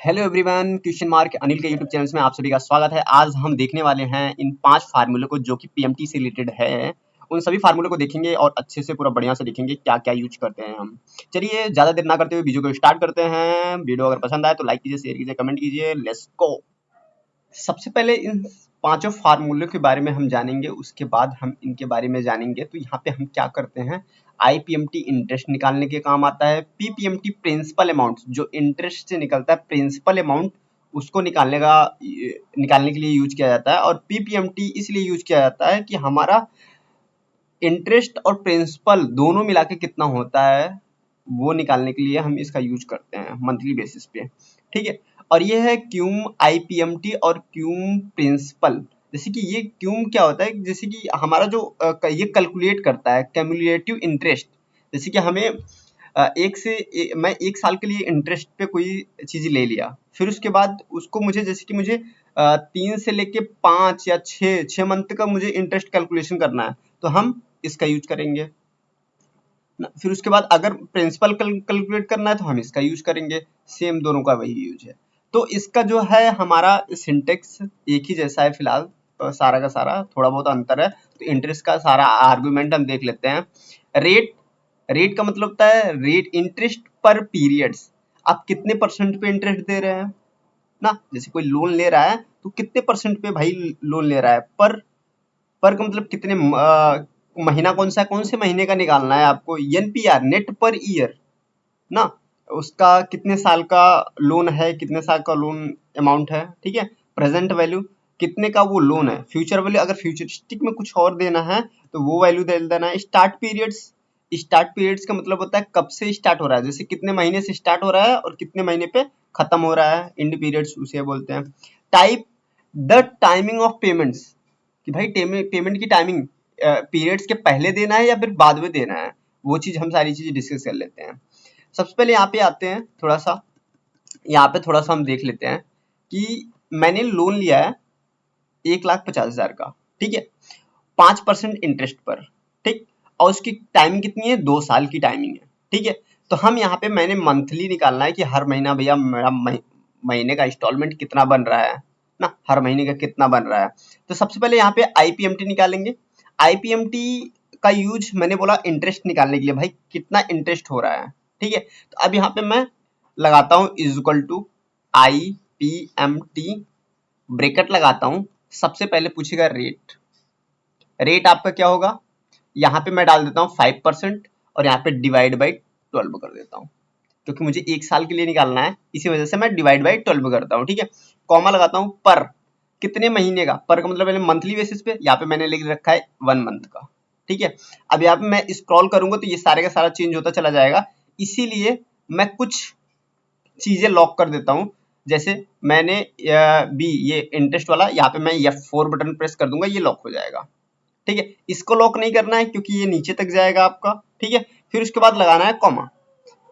Hello everyone, question mark Anil के YouTube channel में आप सभी का स्वागत है। आज हम देखने वाले हैं इन 5 फार्मूले को जो कि पीएमटी से रिलेटेड है। उन सभी फार्मूले को देखेंगे और अच्छे से पूरा बढ़िया से देखेंगे क्या क्या यूज करते हैं हम। चलिए ज़्यादा देर ना करते हुए वीडियो को स्टार्ट करते हैं। वीडियो अगर पसंद आए तो लाइक कीजिए, शेयर कीजिए, कमेंट कीजिए। Let's go. सबसे पहले इन पांचों फार्मूले के बारे में हम जानेंगे, उसके बाद हम इनके बारे में जानेंगे। तो यहाँ पे हम क्या करते हैं, आईपीएमटी इंटरेस्ट निकालने के काम आता है। पीपीएमटी प्रिंसिपल अमाउंट, जो इंटरेस्ट से निकलता है प्रिंसिपल अमाउंट, उसको निकालने के लिए यूज किया जाता है। और पीपीएमटी इसलिए यूज किया जाता है कि हमारा इंटरेस्ट और प्रिंसिपल दोनों मिला के कितना होता है वो निकालने के लिए हम इसका यूज करते हैं मंथली बेसिस पे। ठीक है। और ये है क्यूम आईपीएमटी और क्यूम प्रिंसिपल। जैसे कि ये क्यूम क्या होता है, जैसे कि हमारा जो ये कैलकुलेट करता है क्यूमुलेटिव इंटरेस्ट। जैसे कि हमें मैं 1 साल के लिए इंटरेस्ट पे कोई चीज ले लिया, फिर उसके बाद उसको मुझे 3 से लेके 5 या 6 मंथ का मुझे इंटरेस्ट कैलकुलेशन करना है, तो हम इसका यूज करेंगे। फिर उसके बाद अगर प्रिंसिपल कैलकुलेट करना है तो हम इसका यूज करेंगे। सेम दोनों का वही यूज है। तो इसका जो है हमारा सिंटेक्स एक ही जैसा है फिलहाल, तो सारा का सारा थोड़ा बहुत अंतर है। तो इंटरेस्ट का सारा आर्गुमेंट हम देख लेते हैं। रेट रेट का मतलब होता है रेट इंटरेस्ट पर पीरियड्स। आप कितने परसेंट पे इंटरेस्ट दे रहे हैं ना। जैसे कोई लोन ले रहा है तो कितने परसेंट पे भाई लोन ले रहा है। पर का मतलब कितने महीना कौन से महीने का निकालना है आपको। एनपीआर नेट पर ईयर ना, उसका कितने साल का लोन है, कितने साल का लोन अमाउंट है। ठीक है। प्रेजेंट वैल्यू कितने का वो लोन है। फ्यूचर वैल्यू अगर फ्यूचरिस्टिक में कुछ और देना है तो वो वैल्यू दे देना है। स्टार्ट पीरियड्स का मतलब होता है कब से स्टार्ट हो रहा है, जैसे कितने महीने से स्टार्ट हो रहा है और कितने महीने पे खत्म हो रहा है। एंड पीरियड्स उसे बोलते हैं। Type the timing of payments, कि भाई पेमेंट की टाइमिंग पीरियड्स के पहले देना है या फिर बाद में देना है। वो चीज हम सारी चीजें डिस्कस कर लेते हैं। सबसे पहले यहाँ पे आते हैं, थोड़ा सा हम देख लेते हैं कि मैंने लोन लिया है 1,50,000 का। ठीक है। 5% इंटरेस्ट पर। ठीक। और उसकी टाइमिंग कितनी है, 2 साल की टाइमिंग है। ठीक है। तो हम यहाँ पे मैंने मंथली निकालना है कि हर महीना भैया मेरा महीने का इंस्टॉलमेंट कितना बन रहा है ना, हर महीने का कितना बन रहा है। तो सबसे पहले यहाँ पे आईपीएमटी निकालेंगे। आईपीएमटी का यूज मैंने बोला इंटरेस्ट निकालने के लिए, भाई कितना इंटरेस्ट हो रहा है। ठीक है। तो अब यहाँ पे मैं लगाता हूँ is equal to IPMT, bracket लगाता हूँ। सबसे पहले पूछेगा रेट। रेट आपका क्या होगा, यहाँ पे मैं डाल देता हूँ 5% और यहाँ पे डिवाइड बाई 12 कर देता हूँ, क्योंकि मुझे 1 साल के लिए निकालना है, इसी वजह से मैं डिवाइड बाई 12 करता हूँ। ठीक है। कॉमा लगाता हूँ पर, कितने महीने का। पर का मतलब मैंने मंथली बेसिस पे, यहाँ पे मैंने लिख रखा है 1 मंथ का। ठीक है। अब यहाँ पे मैं स्क्रॉल करूंगा तो ये सारे का सारा चेंज होता चला जाएगा, इसीलिए मैं कुछ चीजें लॉक कर देता हूँ। जैसे मैंने बी ये इंटरेस्ट वाला, यहाँ पे मैं F4 बटन प्रेस कर दूंगा, ये लॉक हो जाएगा। ठीक है। इसको लॉक नहीं करना है क्योंकि ये नीचे तक जाएगा आपका। ठीक है। फिर उसके बाद लगाना है कॉमा।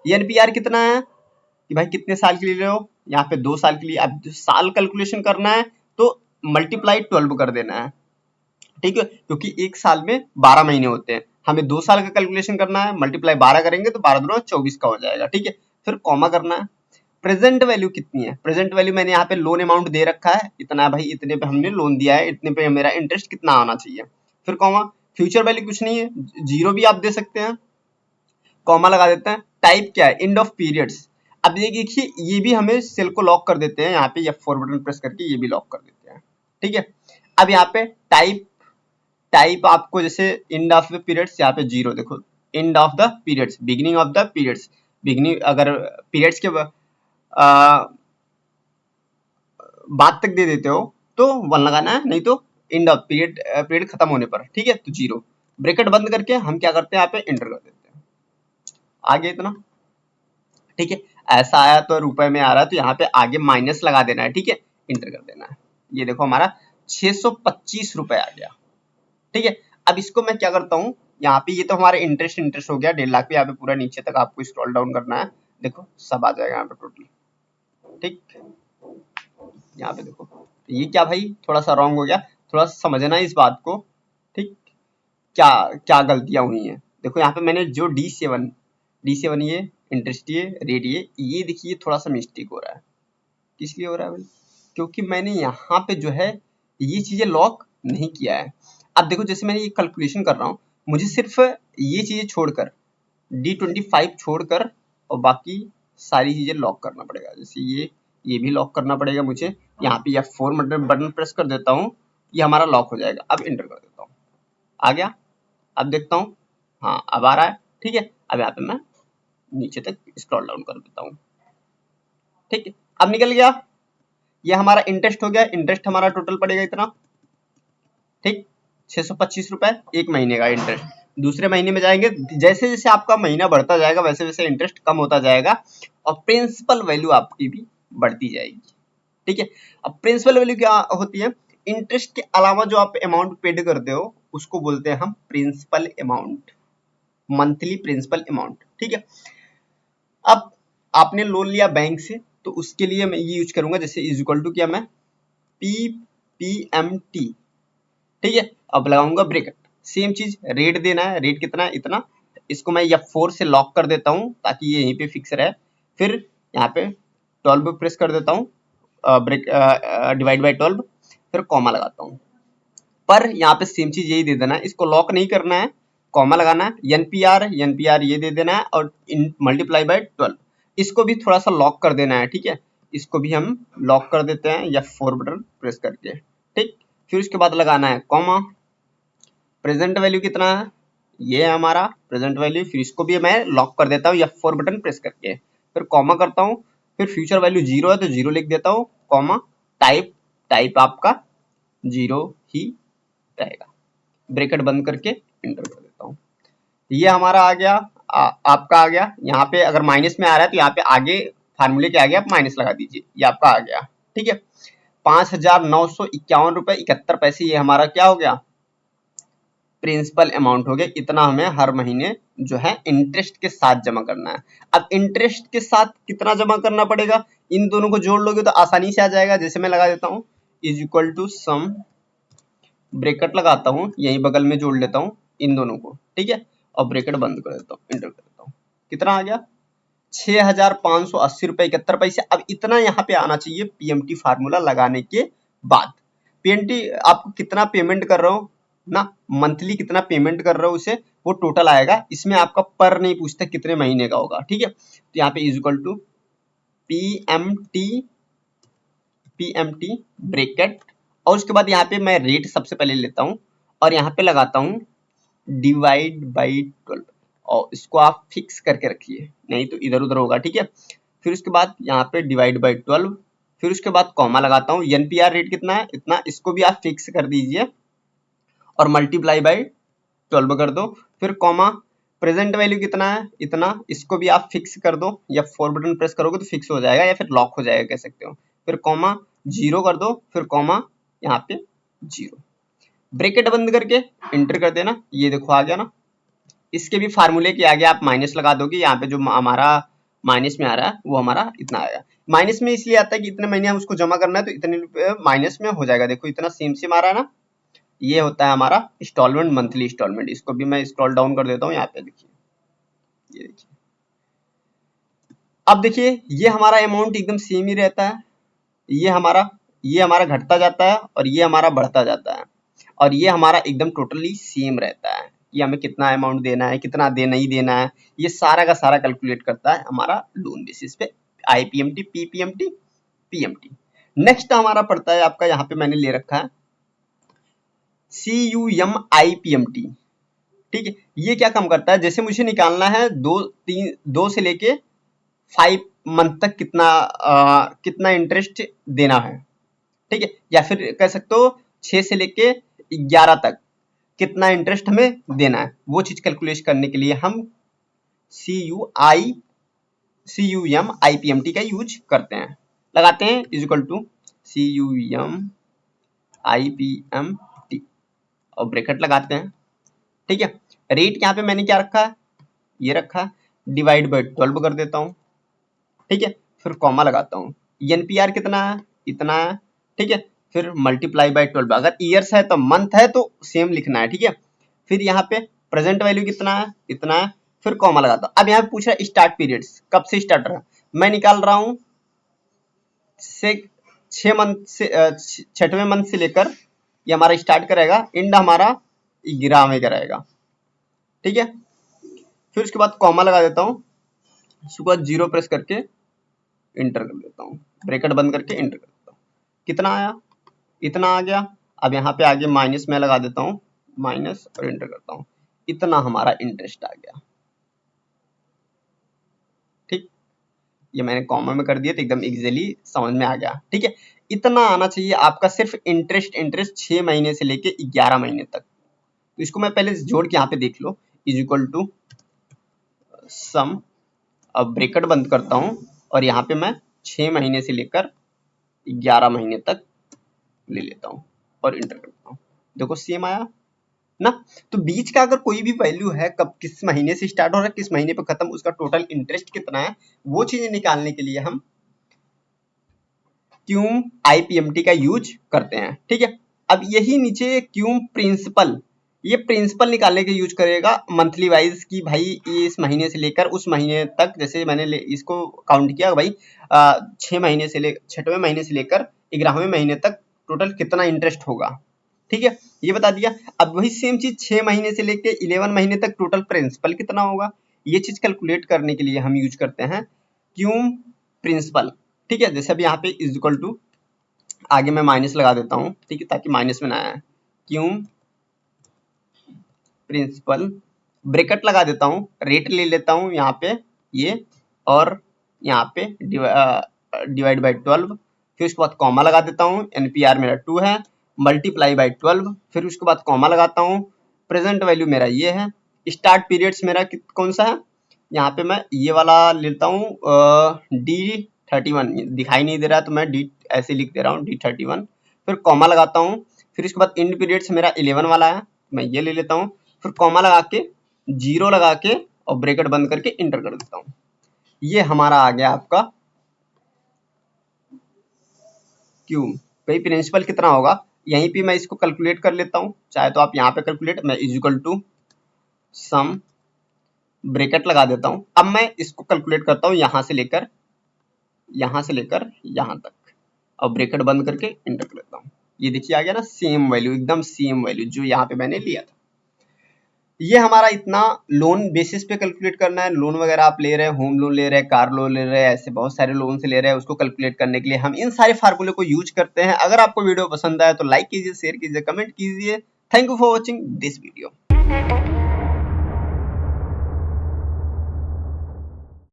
एनपीआर कितना है कि भाई कितने साल के लिए ले हो, यहाँ पे 2 साल के लिए। अब साल कैलकुलेशन करना है तो मल्टीप्लाई 12 कर देना है। ठीक है। क्योंकि 1 साल में 12 महीने होते हैं, हमें 2 साल का कैलकुलेशन करना है, मल्टीप्लाई 12 करेंगे तो 12 दूना 24 का हो जाएगा। ठीक है। फिर कॉमा करना है। प्रेजेंट वैल्यू कितनी है, प्रेजेंट वैल्यू मैंने यहाँ पे लोन अमाउंट दे रखा है इतना, भाई इतने पे हमने लोन दिया है, इतने पे मेरा इंटरेस्ट कितना आना चाहिए। फिर कॉमा। फ्यूचर वैल्यू कुछ नहीं है, जीरो भी आप दे सकते हैं, कॉमा लगा देते हैं। टाइप क्या है, एंड ऑफ पीरियड्स। अब ये देखिए ये भी हमें सेल को लॉक कर देते हैं, यहाँ पे F4 बटन प्रेस करके ये भी लॉक कर देते हैं। ठीक है। अब यहाँ पे टाइप आपको जैसे एंड ऑफ द पीरियड्स, यहाँ पे जीरो देखो, end of the periods, beginning of the periods. Beginning अगर पीरियड्स के बाद तक दे देते हो तो 1 लगाना है, नहीं तो एंड ऑफ पीरियड खत्म होने पर। ठीक है। तो जीरो, ब्रैकेट बंद करके हम क्या करते हैं, यहाँ पे एंटर कर देते हैं। आगे इतना। ठीक है। ऐसा आया तो रुपए में आ रहा है तो यहाँ पे आगे माइनस लगा देना है। ठीक है। इंटर कर देना है। ये देखो हमारा 625 रुपए आ गया। ठीक है। अब इसको मैं क्या करता हूँ, यहाँ पे ये तो हमारा इंटरेस्ट हो गया 1.5 लाख पे। यहाँ पे पूरा नीचे तक आपको स्क्रॉल डाउन करना है, देखो सब आ जाएगा यहाँ पे टोटल। ठीक। यहाँ पे देखो तो ये क्या भाई थोड़ा सा रॉन्ग हो गया, थोड़ा सा समझना इस बात को। ठीक। क्या क्या गलतियां हुई हैं, देखो यहाँ पे मैंने जो D7 ये इंटरेस्ट ये रेट ये देखिए थोड़ा सा मिस्टेक हो रहा है। किस लिए हो रहा है भाई? क्योंकि मैंने यहाँ पे जो है ये चीजें लॉक नहीं किया है। अब देखो जैसे मैंने ये कैलकुलेशन कर रहा हूँ, मुझे सिर्फ ये चीजें छोड़कर D25 छोड़कर और बाकी सारी चीजें लॉक करना पड़ेगा। जैसे ये भी लॉक करना पड़ेगा मुझे। यहाँ पे F4 बटन प्रेस कर देता हूँ, ये हमारा लॉक हो जाएगा। अब इंटर कर देता हूँ, आ गया। अब देखता हूँ, हाँ अब आ रहा है, ठीक है। अब यहाँ पे मैं नीचे तक स्क्रॉल डाउन कर देता हूँ, ठीक है। अब निकल गया, ये हमारा इंटरेस्ट हो गया। इंटरेस्ट हमारा टोटल पड़ेगा इतना, ठीक, 625 रुपए एक महीने का इंटरेस्ट। दूसरे महीने में जाएंगे, जैसे जैसे आपका महीना बढ़ता जाएगा वैसे वैसे इंटरेस्ट कम होता जाएगा और प्रिंसिपल वैल्यू आपकी भी बढ़ती जाएगी, ठीक है। अब प्रिंसिपल वैल्यू क्या होती है? इंटरेस्ट के अलावा जो आप अमाउंट पेड करते हो उसको बोलते हैं हम principal amount, monthly principal amount, ठीक है। अब आपने लोन लिया बैंक से, तो उसके लिए मैं ये यूज करूंगा, जैसे इज इक्वल टू क्या, मैं PPMT, ठीक है। अब लगाऊंगा ब्रैकेट, सेम चीज रेट देना है, रेट कितना है, इतना। इसको मैं F4 से लॉक कर देता हूँ ताकि ये यहीं पे फिक्स रहे। फिर यहाँ पे 12 प्रेस कर देता हूँ, ब्रेक डिवाइड बाय 12, फिर कॉमा लगाता हूँ। पर यहाँ पे सेम चीज यही दे देना है, इसको लॉक नहीं करना है, कॉमा लगाना है। NPR ये दे देना है और मल्टीप्लाई बाय 12, इसको भी थोड़ा सा लॉक कर देना है, ठीक है। इसको भी हम लॉक कर देते हैं F4 बटन प्रेस करके, ठीक। फिर उसके बाद लगाना है कॉमा। प्रेजेंट वैल्यू कितना है, ये है हमारा प्रेजेंट वैल्यू। फिर इसको भी मैं लॉक कर देता हूँ F4 बटन प्रेस करके, फिर कॉमा करता हूँ। फिर फ्यूचर वैल्यू 0 है तो 0 लिख देता हूँ, कॉमा। टाइप आपका 0 ही रहेगा। ब्रैकेट बंद करके इंटर कर देता हूँ। ये हमारा आ गया, आपका आ गया। यहाँ पे अगर माइनस में आ रहा है तो यहाँ पे आगे फार्मूले के आगे आप माइनस लगा दीजिए, ये आपका आ गया, ठीक है। 5,951 रुपए 71 पैसे ये हमारा क्या हो गया, प्रिंसिपल अमाउंट हो गया। इतना हमें हर महीने जो है इंटरेस्ट के साथ जमा करना है। अब इंटरेस्ट के साथ कितना जमा करना पड़ेगा, इन दोनों को जोड़ लोगे तो आसानी से आ जाएगा। जैसे मैं लगा देता हूँ is equal to sum, bracket लगाता हूँ, यही बगल में जोड़ लेता हूँ इन दोनों को, ठीक है। और ब्रैकेट बंद कर देता हूँ, इंटर कर देता हूँ। कितना आ गया, 6,580 रुपए 71 पैसे। अब इतना यहाँ पे आना चाहिए PMT फार्मूला लगाने के बाद। PMT आपको कितना पेमेंट कर रहा हो ना, मंथली कितना पेमेंट कर रहे हो उसे वो टोटल आएगा। इसमें आपका पर नहीं पूछता कितने महीने का होगा, ठीक है। तो यहाँ पे is equal to PMT bracket, और उसके बाद यहाँ पे मैं रेट सबसे पहले लेता हूँ और यहाँ पे लगाता हूँ डिवाइड बाई 12, और इसको आप फिक्स करके रखिए नहीं तो इधर उधर होगा, ठीक है। फिर उसके बाद यहाँ पे डिवाइड बाई 12, फिर उसके बाद कॉमा लगाता हूँ। NPR रेट कितना है, इतना, इसको भी आप फिक्स कर दीजिए और मल्टीप्लाई बाई 12 कर दो। फिर कॉमा, प्रेजेंट वैल्यू कितना है, इतना, इसको भी आप फिक्स कर दो, या 4 बटन प्रेस करोगे तो फिक्स हो जाएगा या फिर लॉक हो जाएगा कह सकते हो। फिर कॉमा 0 कर दो, फिर कॉमा यहाँ पे 0, ब्रैकेट बंद करके इंटर कर देना। ये देखो आ गया ना। इसके भी फार्मूले के आगे आप माइनस लगा दोगे, यहाँ पे जो हमारा माइनस में आ रहा है वो हमारा इतना आएगा। माइनस में इसलिए आता है कि इतने महीने हम उसको जमा करना है तो इतने रुपए माइनस में हो जाएगा। देखो इतना सेम सेम आ रहा है ना, ये होता है हमारा इंस्टॉलमेंट, मंथली इंस्टॉलमेंट। इसको भी मैं स्क्रॉल डाउन कर देता हूँ, यहाँ पे देखिए, ये देखिए। अब देखिए ये हमारा अमाउंट एकदम सेम ही रहता है, ये हमारा घटता जाता है और ये हमारा बढ़ता जाता है, और ये हमारा एकदम टोटली सेम रहता है कि हमें कितना अमाउंट देना है, कितना नहीं देना है। ये सारा का सारा कैलकुलेट करता है हमारा लोन बेसिस पे, IPMT, PPMT, PMT। नेक्स्ट हमारा पड़ता है आपका, यहाँ पे मैंने ले रखा है CUMIPMT, ठीक है। ये क्या काम करता है, जैसे मुझे निकालना है 2 से लेके 5 मंथ तक कितना इंटरेस्ट देना है, ठीक है। या फिर कह सकते हो 6 से लेके 11 तक कितना इंटरेस्ट हमें देना है, वो चीज कैलकुलेट करने के लिए हम CUMIPMT का यूज करते हैं, लगाते हैं इज इक्वल टू CUMIPMT और ब्रैकेट लगाते हैं, ठीक है। रेट यहाँ पे मैंने क्या रखा है, ये रखा है, डिवाइड बाई 12 कर देता हूँ, ठीक है। फिर कॉमा लगाता हूँ। NPR कितना है, इतना है, ठीक है। फिर मल्टीप्लाई बाई 12, अगर ईयर्स है तो मंथ है तो सेम लिखना है, ठीक है। फिर यहाँ पे प्रेजेंट वैल्यू कितना है, इतना है, फिर कॉमा लगाता हूँ। अब यहाँ पे पूछ रहा है स्टार्ट पीरियड्स, कब से स्टार्ट रहा, मैं निकाल रहा हूँ से 6वें मंथ से लेकर ये हमारा स्टार्ट करेगा, एंड हमारा 11वें का रहेगा। ठीक है, फिर उसके बाद कॉमा लगा देता हूँ, उसके बाद 0 प्रेस करके इंटर कर देता हूँ, ब्रैकेट बंद करके इंटर कर देता हूँ। कितना आया? इतना आ गया। अब यहाँ पे आगे माइनस में लगा देता हूँ, माइनस, और इंटर करता हूँ। इतना हमारा इंटरेस्ट आ गया। ठीक, ये मैंने कॉमा में कर दिया तो एकदम इजीली समझ में आ गया। ठीक है, इतना आना चाहिए आपका सिर्फ इंटरेस्ट 6 महीने से लेके 11 महीने तक। तो इसको मैं पहले जोड़ के यहाँ पे देख लो, इज इक्वल टू सम, अब ब्रैकेट बंद करता हूँ और यहाँ पे मैं 6 महीने से लेकर 11 महीने तक ले लेता हूँ और इंटर करता हूँ। देखो सेम आया ना। तो बीच का अगर कोई भी वैल्यू है, कब किस महीने से स्टार्ट हो रहा है, किस महीने पे खत्म, उसका टोटल इंटरेस्ट कितना है, वो चीजें निकालने के लिए हम क्यूम आईपीएमटी का यूज करते हैं। ठीक है, अब यही नीचे क्यूम प्रिंसिपल, ये प्रिंसिपल निकालने के यूज करेगा मंथली वाइज की भाई ये इस महीने से लेकर उस महीने तक, जैसे मैंने इसको काउंट किया भाई 6 महीने से 6वें महीने से लेकर 11वें महीने तक टोटल कितना इंटरेस्ट होगा। ठीक है, ये बता दिया। अब वही सेम चीज 6 महीने से लेकर 11 महीने तक टोटल प्रिंसिपल कितना होगा, ये चीज कैलकुलेट करने के लिए हम यूज करते हैं क्यूम प्रिंसिपल। ठीक है, जैसे अब यहाँ पे इज इक्वल टू, आगे मैं माइनस लगा देता हूँ, ठीक है, ताकि माइनस में ना आए, क्यूम प्रिंसिपल, ब्रैकेट लगा देता हूँ, रेट ले लेता हूँ यहाँ पे ये, और यहाँ पे डिवाइड बाई 12, फिर उसके बाद कॉमा लगा देता हूँ, एनपीआर मेरा 2 है, मल्टीप्लाई बाई 12, फिर उसके बाद कॉमा लगाता हूँ, प्रेजेंट वैल्यू मेरा ये है, स्टार्ट पीरियड्स मेरा कौन सा है, यहाँ पे मैं ये वाला लेता हूँ D31, दिखाई नहीं दे रहा तो मैं डी ऐसे लिख दे रहा हूँ D31, फिर कॉमा लगाता हूँ, फिर इसके बाद इंड पीरियड्स मेरा 11 वाला है, मैं ये ले लेता हूँ, फिर कॉमा लगा के 0 लगा के और ब्रैकेट बंद करके इंटर कर देता हूँ। ये हमारा आ गया आपका क्यूम। भाई प्रिंसिपल कितना होगा, यहीं पे मैं इसको कैलकुलेट कर लेता हूँ, चाहे तो आप यहाँ पे कैलकुलेट, मैं is equal to sum, bracket लगा देता हूँ। अब मैं इसको कैलकुलेट करता हूँ यहाँ से लेकर यहाँ तक, और ब्रैकेट बंद करके इंटर कर लेता हूँ। ये देखिए आ गया ना सेम वैल्यू, एकदम सेम वैल्यू जो यहाँ पे मैंने लिया था। ये हमारा इतना लोन बेसिस पे कैलकुलेट करना है। लोन वगैरह आप ले रहे हैं, होम लोन ले रहे हैं, कार लोन ले रहे हैं, ऐसे बहुत सारे लोन से ले रहे हैं, उसको कैलकुलेट करने के लिए हम इन सारे फार्मूले को यूज करते हैं। अगर आपको वीडियो पसंद आए तो लाइक कीजिए, शेयर कीजिए, कमेंट कीजिए। Thank you for watching this video.